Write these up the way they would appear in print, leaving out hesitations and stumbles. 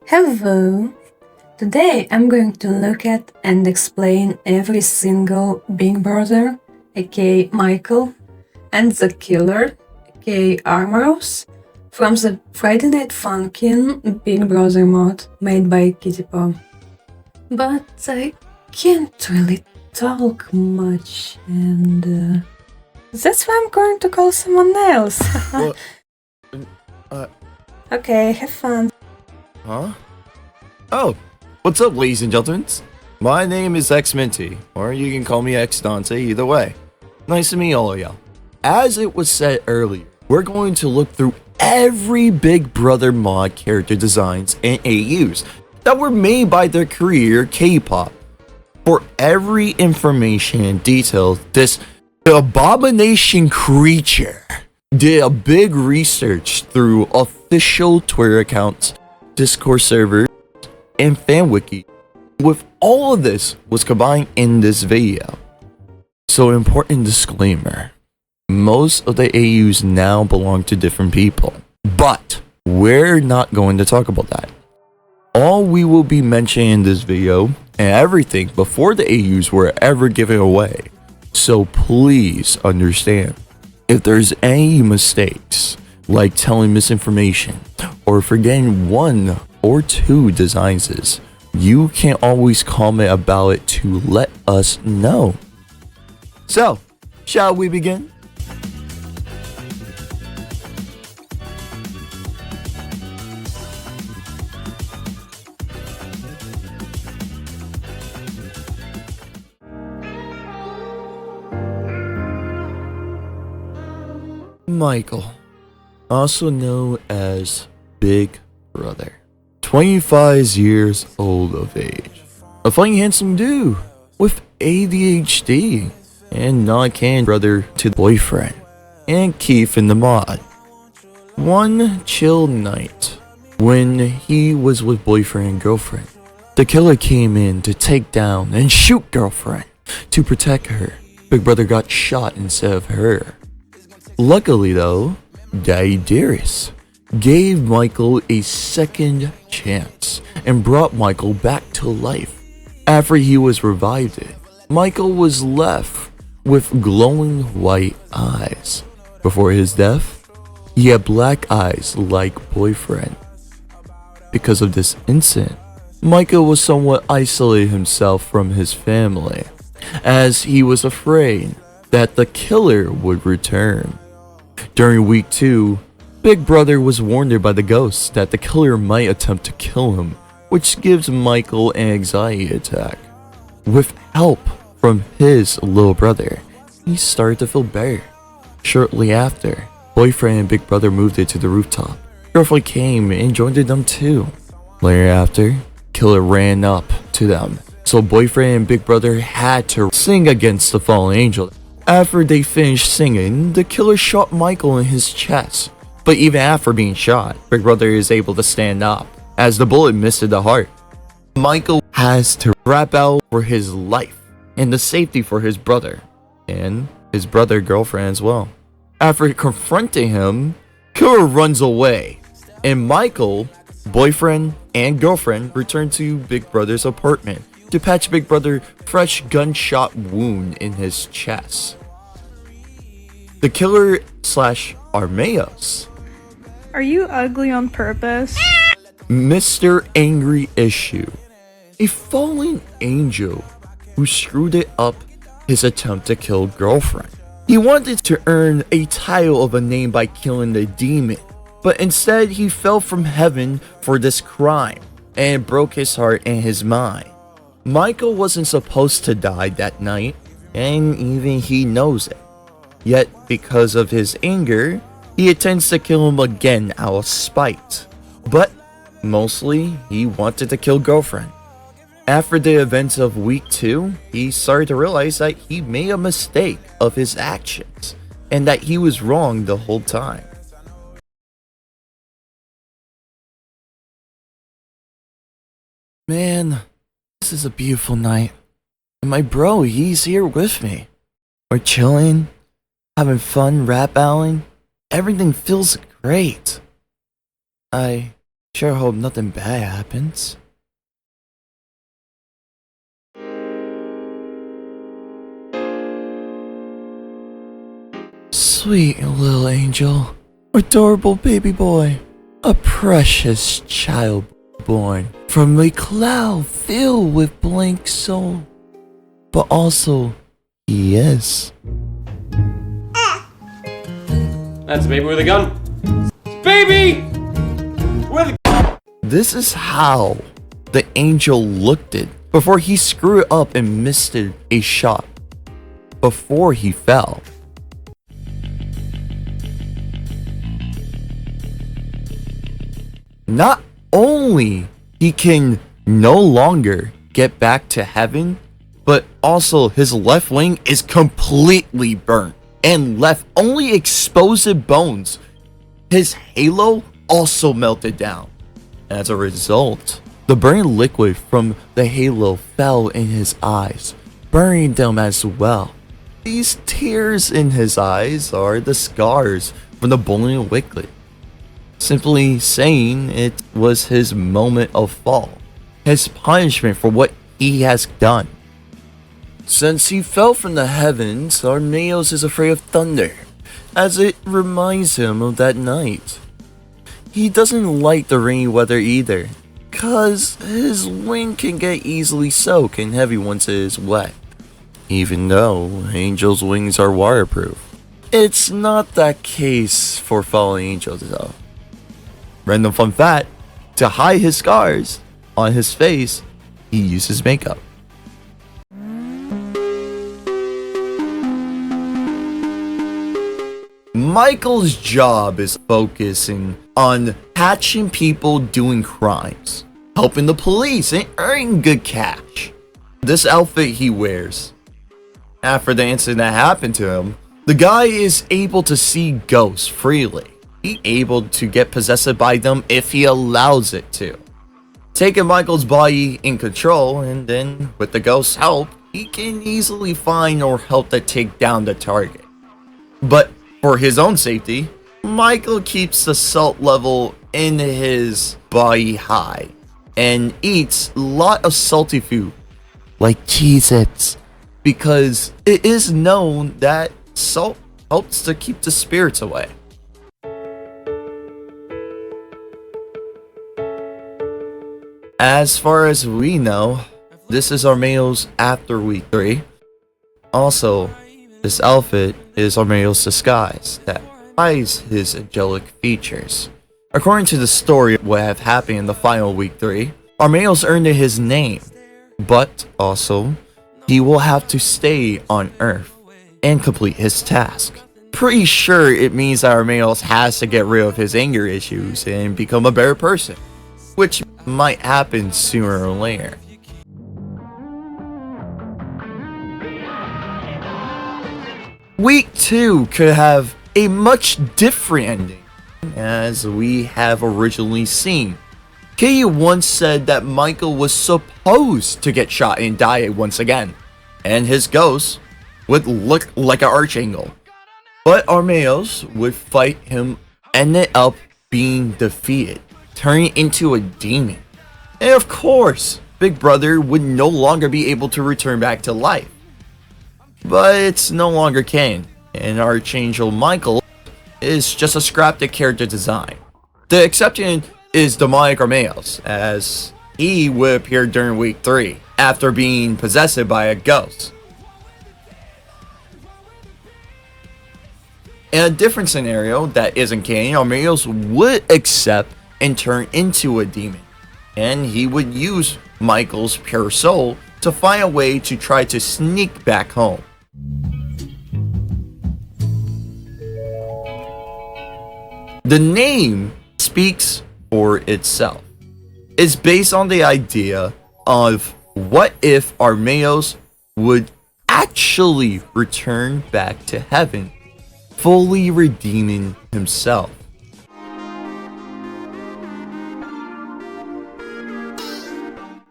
Hello! Today I'm going to look at and explain every single Big Brother, aka Michael, and the Killer, aka Armaros, from the Friday Night Funkin' Big Brother mod made by Kittypaw. But I can't really talk much, and that's why I'm going to call someone else. Okay, have fun. Huh? Oh, what's up, ladies and gentlemen? My name is XMinty, or you can call me X Dante, either way. Nice to meet all of y'all. As it was said earlier, we're going to look through every Big Brother mod character designs and AUs that were made by their creator K-pop. For every information and detail, this abomination creature did a big research through official Twitter accounts, Discord servers, and fan wiki. With all of this was combined in this video. So important disclaimer, most of the AUs now belong to different people, but we're not going to talk about that. All we will be mentioning in this video and everything before the AUs were ever given away. So please understand, if there's any mistakes, like telling misinformation or forgetting one or two designs, you can always comment about it to let us know. So, shall we begin? Michael, also known as Big Brother, 25 years old of age, a funny handsome dude with ADHD, and non-canon brother to the boyfriend, and Keith in the mod. One chill night, when he was with boyfriend and girlfriend, the killer came in to take down and shoot girlfriend. To protect her, Big Brother got shot instead of her. Luckily though, Daddy Dearest gave Michael a second chance and brought Michael back to life. After he was revived, Michael was left with glowing white eyes. Before his death, he had black eyes like boyfriend. Because of this incident, Michael was somewhat isolated himself from his family, as he was afraid that the killer would return. During week 2, Big Brother was warned by the ghosts that the killer might attempt to kill him, which gives Michael an anxiety attack. With help from his little brother, he started to feel better. Shortly after, boyfriend and Big Brother moved it to the rooftop. Girlfriend came and joined them too. Later after, killer ran up to them, so boyfriend and Big Brother had to sing against the fallen angel. After they finished singing, the killer shot Michael in his chest. But even after being shot, Big Brother is able to stand up, as the bullet missed the heart. Michael has to rap out for his life, and the safety for his brother, and his brother girlfriend as well. After confronting him, killer runs away, and Michael, boyfriend, and girlfriend return to Big Brother's apartment to patch Big Brother fresh gunshot wound in his chest. The killer slash Armaros. Are you ugly on purpose? Mr. Angry Issue, a fallen angel who screwed it up his attempt to kill girlfriend. He wanted to earn a title of a name by killing the demon, but instead he fell from heaven for this crime, and it broke his heart and his mind. Michael wasn't supposed to die that night, and even he knows it. Yet, because of his anger, he intends to kill him again out of spite. But, mostly, he wanted to kill girlfriend. After the events of week 2, he started to realize that he made a mistake of his actions, and that he was wrong the whole time. Man, this is a beautiful night, and my bro, he's here with me. We're chilling, having fun rap battling. Everything feels great. I Sure hope nothing bad happens. Sweet little angel. Adorable baby boy. A precious child born from a cloud filled with blank soul. But also, he is. That's a baby with a gun. Baby! With a This is how the angel looked it before he screwed up and missed it a shot. Before he fell. Not only he can no longer get back to heaven, but also his left wing is completely burnt and left only exposed bones. His halo also melted down. As a result, the burning liquid from the halo fell in his eyes, burning them as well. These tears in his eyes are the scars from the boiling liquid. Simply saying, it was his moment of fall, his punishment for what he has done. Since he fell from the heavens, Armaros is afraid of thunder, as it reminds him of that night. He doesn't like the rainy weather either, cause his wing can get easily soaked and heavy once it is wet. Even though angels' wings are waterproof. It's not that case for fallen angels though. Random fun fact, to hide his scars on his face, he uses makeup. Michael's job is focusing on catching people doing crimes, helping the police, and earning good cash. This outfit he wears, after the incident that happened to him, the guy is able to see ghosts freely. He's able to get possessed by them if he allows it to. Taking Michael's body in control, and then with the ghost's help, he can easily find or help to take down the target. But for his own safety, Michael keeps the salt level in his body high and eats a lot of salty food, like Cheez-Its, because it is known that salt helps to keep the spirits away. As far as we know, this is Armaros after week 3. Also, this outfit is Armaros' disguise that hides his angelic features. According to the story of what have happened in the final week 3, Armaros earned his name, but also, he will have to stay on Earth and complete his task. Pretty sure it means that Armaros has to get rid of his anger issues and become a better person, which might happen sooner or later. Week 2 could have a much different ending, as we have originally seen. Katie once said that Michael was supposed to get shot and die once again, and his ghost would look like an archangel. But Armaros would fight him, ended up being defeated, turning into a demon. And of course, Big Brother would no longer be able to return back to life. But it's no longer canon, and Archangel Michael is just a scrapped character design. The exception is demonic Armaros, as he would appear during week 3, after being possessed by a ghost. In a different scenario that isn't canon, Armaros would accept and turn into a demon, and he would use Michael's pure soul to find a way to try to sneak back home. The name speaks for itself. It's based on the idea of what if Armaros would actually return back to heaven, fully redeeming himself.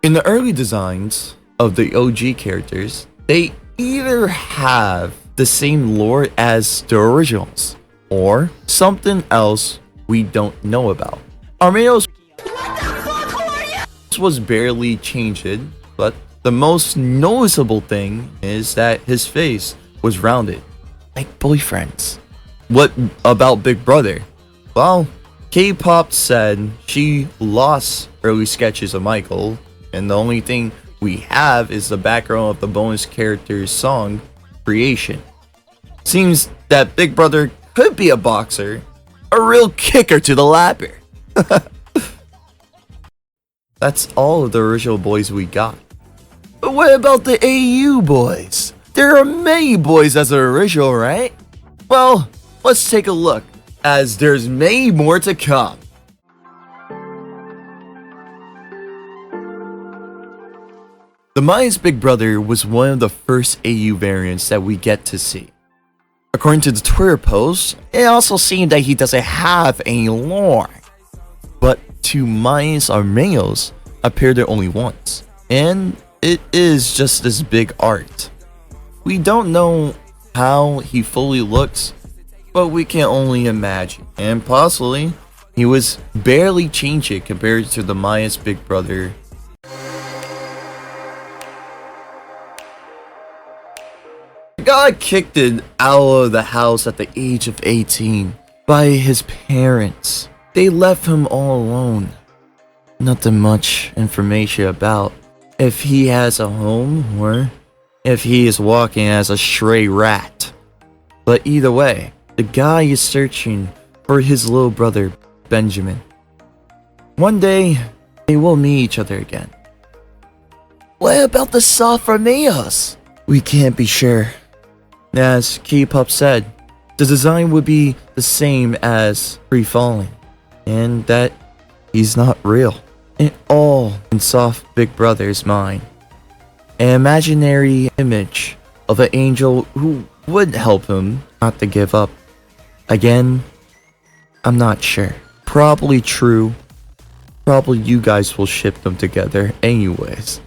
In the early designs of the OG characters, they either have the same lore as the originals, or something else we don't know about. Armaros was barely changed, but the most noticeable thing is that his face was rounded, like boyfriends. What about Big Brother? Well, K-pop said she lost early sketches of Michael, and the only thing we have is the background of the bonus character's song, Creation. Seems that Big Brother could be a boxer, a real kicker to the lapper. That's all of the original boys we got. But what about the AU boys? There are many boys as the original, right? Well, let's take a look, as there's many more to come. The Maya's Big Brother was one of the first AU variants that we get to see. According to the Twitter post, it also seemed that he doesn't have any lore. But two Mayas Armaros appeared there only once, and it is just this big art. We don't know how he fully looks, but we can only imagine. And possibly, he was barely changed compared to the Maya's Big Brother. Got kicked out of the house at the age of 18 by his parents. They left him all alone. Nothing much information about if he has a home or if he is walking as a stray rat. But either way, the guy is searching for his little brother, Benjamin. One day, they will meet each other again. What about the soft Armaros? We can't be sure. As K-pop said, the design would be the same as Free Falling, and that he's not real. It all in Soft Big Brother's mind. An imaginary image of an angel who would help him not to give up. Again, I'm not sure. Probably true. Probably you guys will ship them together anyways.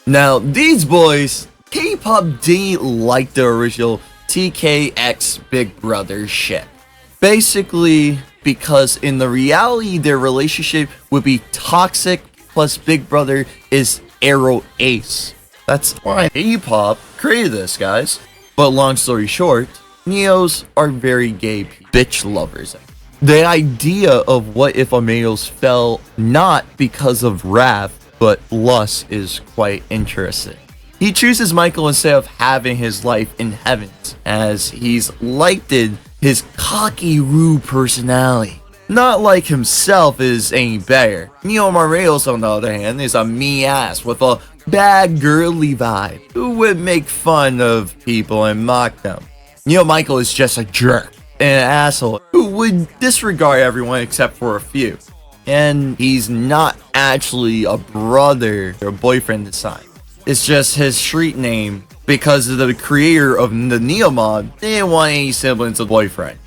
Now, these boys, K-pop didn't like the original TKX Big Brother shit. Basically, because in the reality, their relationship would be toxic, plus Big Brother is Arrow Ace. That's why K-pop created this, guys. But long story short, Neos are very gay bitch lovers. The idea of what if Armaros fell not because of wrath, but lust is quite interesting. He chooses Michael instead of having his life in heavens, as he's liked his cocky, rude personality. Not like himself is any better. Neo Armaros, on the other hand, is a mean ass with a bad girly vibe, who would make fun of people and mock them. Neo Michael is just a jerk and an asshole who would disregard everyone except for a few. And he's not actually a brother or a boyfriend this time. It's just his street name because the creator of the Neo mod didn't want any siblings of boyfriend.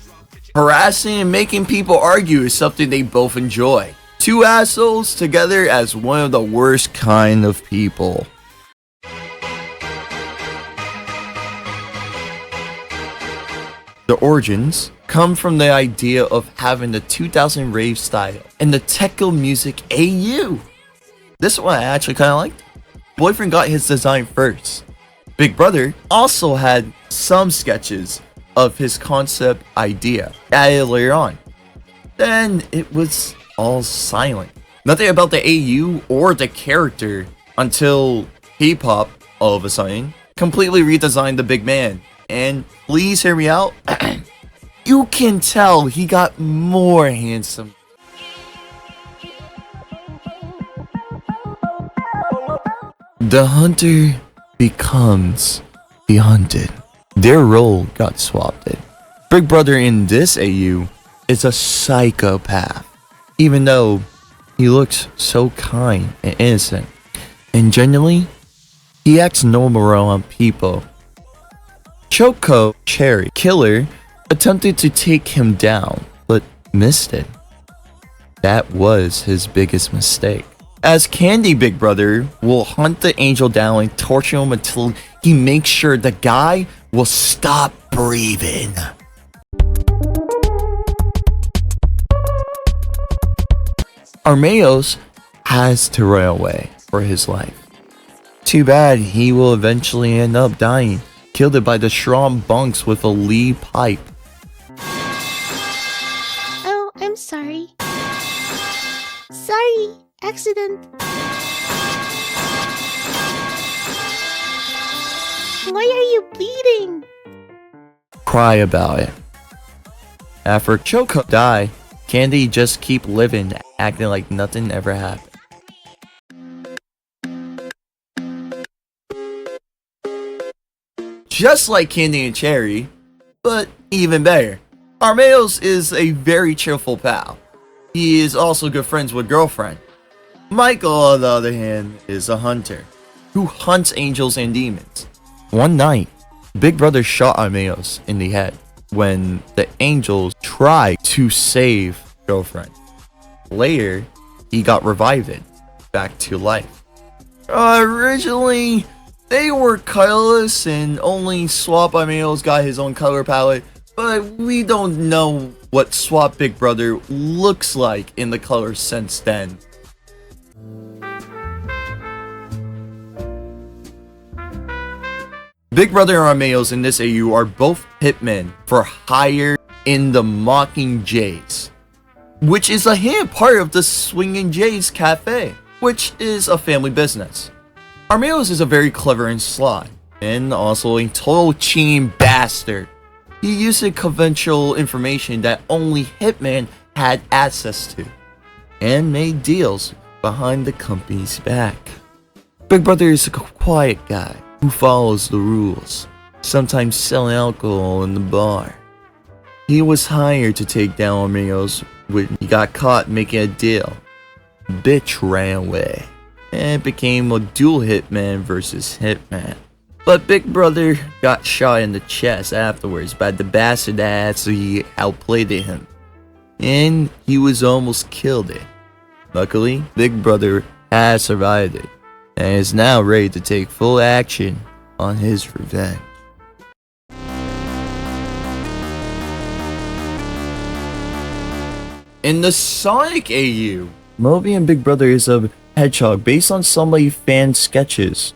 Harassing and making people argue is something they both enjoy. Two assholes together as one of the worst kind of people. The origins come from the idea of having the 2000 rave style and the techno music AU. This one I actually kind of liked. Boyfriend got his design first. Big Brother also had some sketches of his concept idea added later on. Then it was all silent. Nothing about the AU or the character until K-pop all of a sudden completely redesigned the big man. And please hear me out. You can tell he got more handsome. The hunter becomes the hunted. Their role got swapped. Big Brother in this AU is a psychopath, even though he looks so kind and innocent. And genuinely, he acts normal around people. Choco Cherry Killer attempted to take him down, but missed it. That was his biggest mistake. As Candy Big Brother will hunt the angel down and torture him until he makes sure the guy will stop breathing. Armaros has to run away for his life. Too bad he will eventually end up dying, killed by the strong bunks with a lead pipe. Oh, I'm sorry. Sorry, accident. Why are you bleeding? Cry about it. After Choco died, Candy just keep living, acting like nothing ever happened. Just like Candy and Cherry, but even better. Armaros is a very cheerful pal. He is also good friends with girlfriend. Michael, on the other hand, is a hunter who hunts angels and demons. One night, Big Brother shot Armaros in the head when the angels tried to save girlfriend. Later, he got revived back to life. Originally, they were colorless and only Swap Armaros got his own color palette, but we don't know what Swap Big Brother looks like in the colors since then. Big Brother and Armaros in this AU are both hitmen for hire in the Mockingjays, which is a hidden part of the Swingin' Jays Cafe, which is a family business. Armaros is a very clever and sly, and also a total cheating bastard. He uses confidential information that only Hitman had access to, and made deals behind the company's back. Big Brother is a quiet guy who follows the rules, sometimes selling alcohol in the bar. He was hired to take down Armaros when he got caught making a deal. Bitch ran away, and it became a dual Hitman versus Hitman. But Big Brother got shot in the chest afterwards by the bastard that actually outplayed him, and he was almost killed it. Luckily, Big Brother has survived it, and is now ready to take full action on his revenge. In the Sonic AU, Moby and Big Brother is a hedgehog based on somebody fan sketches.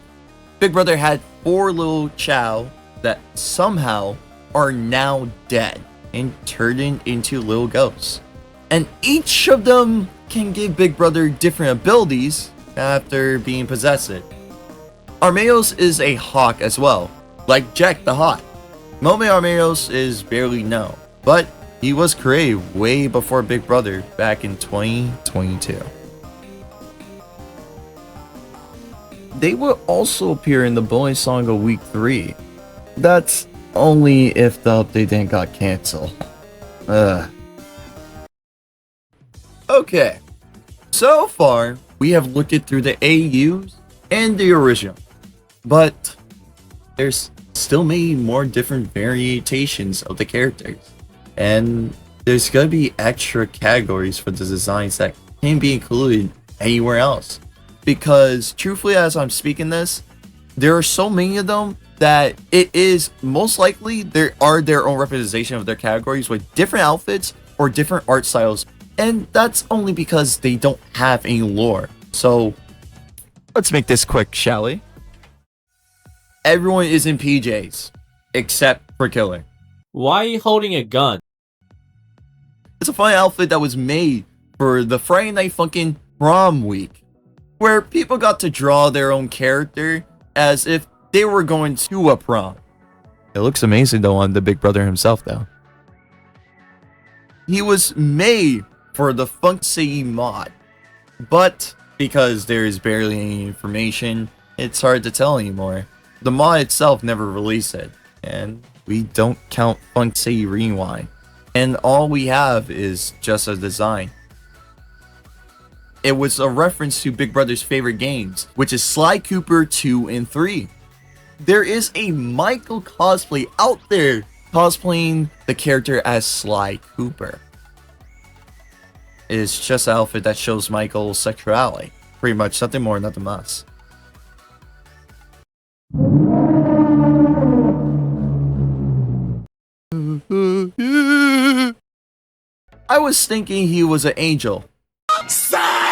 Big Brother had 4 little Chow that somehow are now dead and turned into little ghosts. And each of them can give Big Brother different abilities after being possessed. Armaros is a hawk as well, like Jack the Hawk. Moby Armaros is barely known, but he was created way before Big Brother back in 2022. They will also appear in the bonus song of week 3. That's only if the update then got cancelled. Okay, so far we have looked it through the AUs and the original, but there's still many more different variations of the characters, and there's gonna be extra categories for the designs that can't be included anywhere else. Because truthfully, as I'm speaking this, there are so many of them that it is most likely there are their own representation of their categories with different outfits or different art styles, and that's only because they don't have any lore. So let's make this quick, shall we? Everyone is in PJs except for Killer. Why are you holding a gun? It's a fun outfit that was made for the Friday Night Funkin' Prom week, where people got to draw their own character as if they were going to a prom. It looks amazing though on the Big Brother himself though. He was made for the Funk City mod, but because there is barely any information, it's hard to tell anymore. The mod itself never released it, and we don't count Funk City Rewind, and all we have is just a design. It was a reference to Big Brother's favorite games, which is Sly Cooper 2 and 3. There is a Michael cosplay out there cosplaying the character as Sly Cooper. It is just an outfit that shows Michael's sexuality. Pretty much nothing more, nothing less. I was thinking he was an angel. Sad!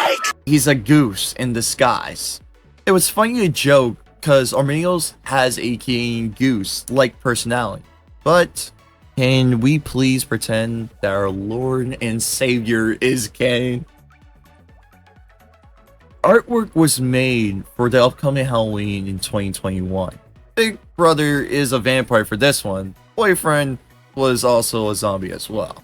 he's a goose in disguise. It was funny to joke because Armaros has a king goose-like personality. But can we please pretend that our Lord and Savior is Kane? Artwork was made for the upcoming Halloween in 2021. Big Brother is a vampire for this one. Boyfriend was also a zombie as well.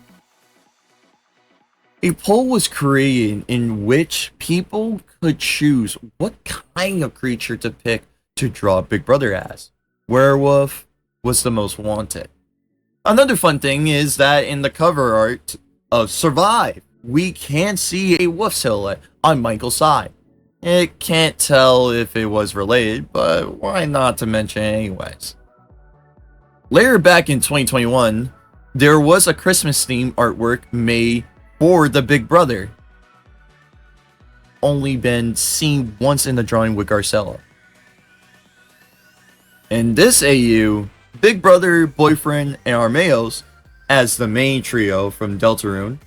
A poll was created in which people could choose what kind of creature to pick to draw Big Brother as. Werewolf was the most wanted. Another fun thing is that in the cover art of Survive, we can see a wolf silhouette on Michael's side. It can't tell if it was related, but why not to mention it anyways. Later back in 2021, there was a Christmas themed artwork made for the Big Brother. Only been seen once in the drawing with Garcella. In this AU, Big Brother, Boyfriend, and Armaros as the main trio from Deltarune.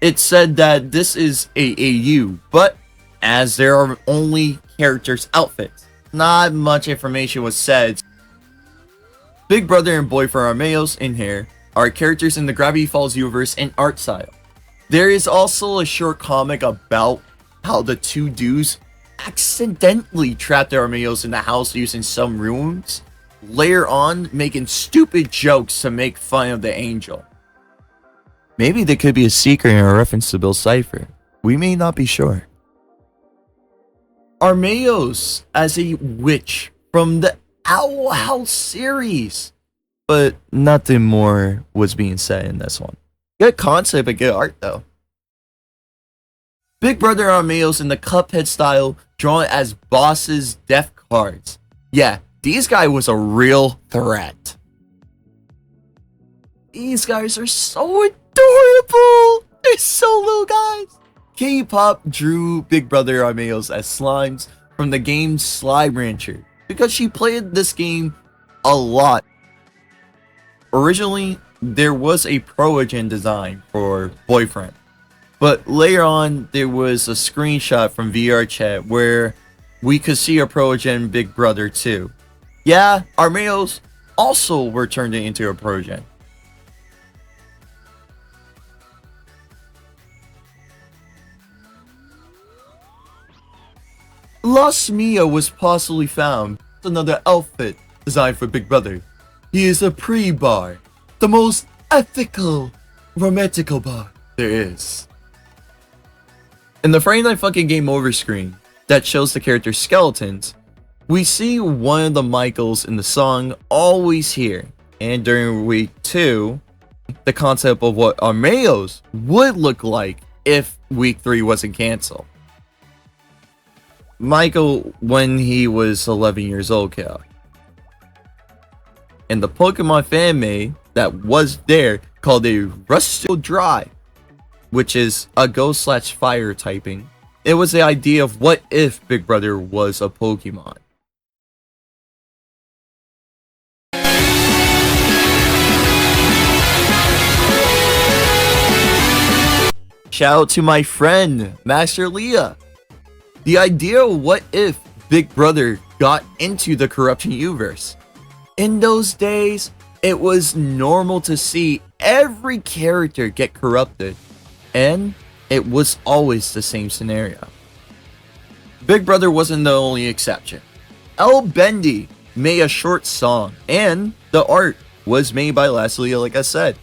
It said that this is a AU, but as there are only characters' outfits, not much information was said. Big Brother and Boyfriend Armaros in here are characters in the Gravity Falls universe and art style. There is also a short comic about how the two dudes accidentally trapped the Armaros in the house using some runes, later on making stupid jokes to make fun of the angel. Maybe there could be a secret in a reference to Bill's cipher. We may not be sure. Armaros as a witch from the Owl House series, but nothing more was being said in this one. Good concept and good art though. Big Brother Armaros in the Cuphead style, drawn as bosses' death cards. Yeah, these guys was a real threat. These guys are so adorable. They're so little guys. K-pop drew Big Brother Armaros as slimes from the game Slime Rancher because she played this game a lot. Originally, there was a Proagen design for Boyfriend, but later on there was a screenshot from VR chat where we could see a Proagen Big Brother too. Yeah, Armaros also were turned into a Proagen. Lost Mia was possibly found. Another outfit designed for Big Brother. He is a pre-bar, the most ethical, romantical bar there is. In the Friday Night Funkin' Game Over screen that shows the character skeletons, we see one of the Michaels in the song Always Here. And during week 2, the concept of what Armaros would look like if week 3 wasn't cancelled. Michael when he was 11 years old came out. And the Pokemon fan made that was there called a Rusty Dry, which is a ghost/fire typing. It was the idea of what if Big Brother was a Pokemon. Shout out to my friend, Master Leah. The idea of what if Big Brother got into the corruption universe. In those days, it was normal to see every character get corrupted, and it was always the same scenario. Big Brother wasn't the only exception. El Bendy made a short song, and the art was made by Leslie, like I said.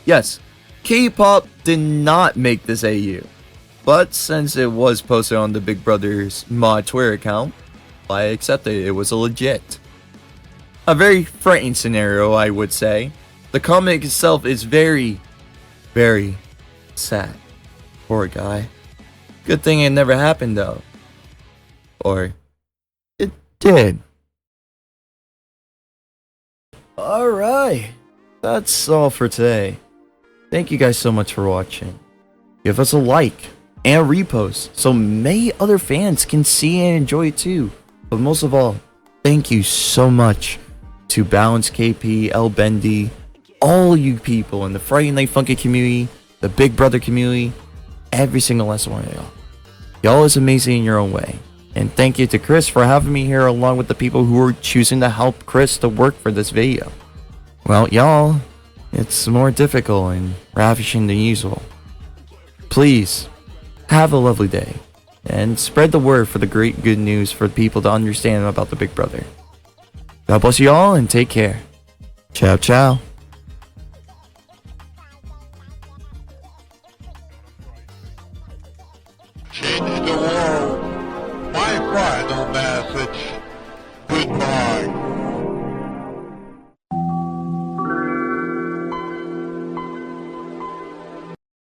Yes, K-pop did not make this AU, but since it was posted on the Big Brother's mod Twitter account, I accepted it was a legit. A very frightening scenario, I would say. The comic itself is very, very sad. Poor guy. Good thing it never happened though. Or it did. Alright, that's all for today. Thank you guys so much for watching. Give us a like and repost so many other fans can see and enjoy it too. But most of all, thank you so much to Balance KP, El Bendy, all you people in the Friday Night Funkin' community, the Big Brother community, every single last one of y'all. Y'all is amazing in your own way. And thank you to Chris for having me here along with the people who were choosing to help Chris to work for this video. Well, y'all, it's more difficult and ravishing than usual. Please, have a lovely day. And spread the word for the great good news for people to understand about the Big Brother. God bless you all and take care. Ciao, ciao. Change the world. My pride, no message.